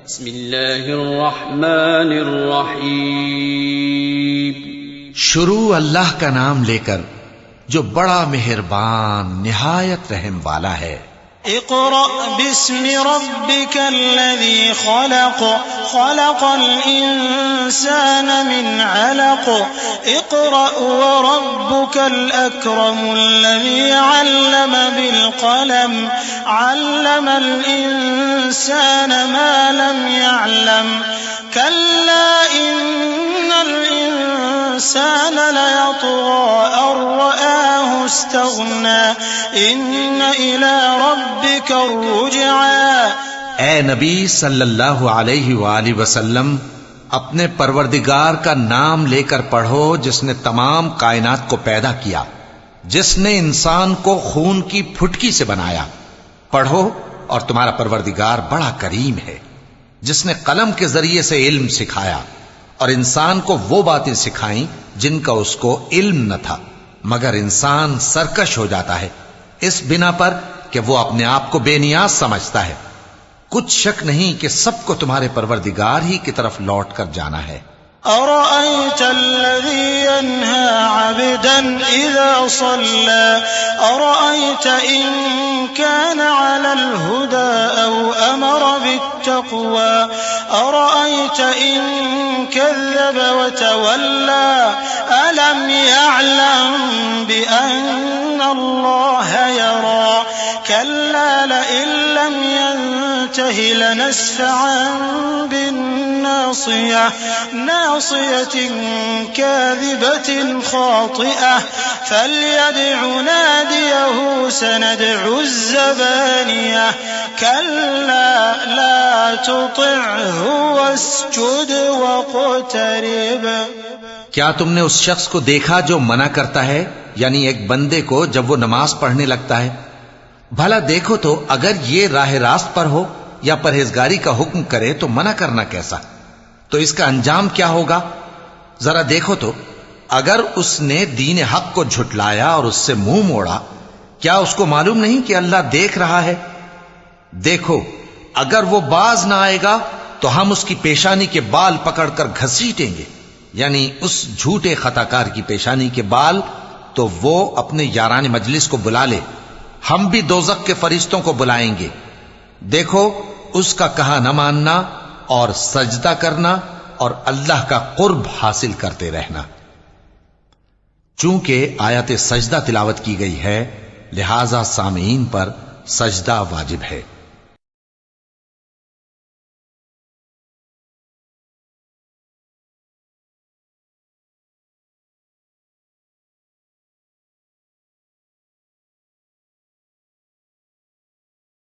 بسم اللہ الرحمن الرحیم. شروع اللہ کا نام لے کر جو بڑا مہربان نہایت رحم والا ہے. اقرأ باسم ربك الذي خلق خلق الإنسان من علق اقرأ وربك الأكرم الذي علم بالقلم علم الإنسان ما لم يعلم كلا إن الإنسان ليطغى أن رآه استغنى إن إلى ربك الرجعى. اے نبی صلی اللہ علیہ وآلہ وسلم اپنے پروردگار کا نام لے کر پڑھو جس نے تمام کائنات کو پیدا کیا، جس نے انسان کو خون کی پھٹکی سے بنایا. پڑھو اور تمہارا پروردگار بڑا کریم ہے جس نے قلم کے ذریعے سے علم سکھایا اور انسان کو وہ باتیں سکھائیں جن کا اس کو علم نہ تھا، مگر انسان سرکش ہو جاتا ہے اس بنا پر کہ وہ اپنے آپ کو بے نیاز سمجھتا ہے. کچھ شک نہیں کہ سب کو تمہارے پروردگار ہی کی طرف لوٹ کر جانا ہے. أرأيت الذي ينهى عبدا إذا صلى أرأيت إن كان على الهدى أو أمر بالتقوى أرأيت إن كذب وتولى ألم يعلم بأن الله يرى كلا لئن لم ينته لنسفعا بالناصية ناصية كاذبة خاطئة فليدع ناديه سندع الزبانية كلا لا تطعه واسجد واقترب. کیا تم نے اس شخص کو دیکھا جو منع کرتا ہے، یعنی ایک بندے کو جب وہ نماز پڑھنے لگتا ہے؟ بھلا دیکھو تو اگر یہ راہ راست پر ہو یا پرہیزگاری کا حکم کرے تو منع کرنا کیسا؟ تو اس کا انجام کیا ہوگا؟ ذرا دیکھو تو اگر اس نے دین حق کو جھٹلایا اور اس سے منہ موڑا، کیا اس کو معلوم نہیں کہ اللہ دیکھ رہا ہے؟ دیکھو اگر وہ باز نہ آئے گا تو ہم اس کی پیشانی کے بال پکڑ کر گھسیٹیں گے، یعنی اس جھوٹے خطاکار کی پیشانی کے بال، تو وہ اپنے یاران مجلس کو بلا لے، ہم بھی دوزخ کے فرشتوں کو بلائیں گے. دیکھو اس کا کہا نہ ماننا اور سجدہ کرنا اور اللہ کا قرب حاصل کرتے رہنا. چونکہ آیت سجدہ تلاوت کی گئی ہے لہذا سامعین پر سجدہ واجب ہے.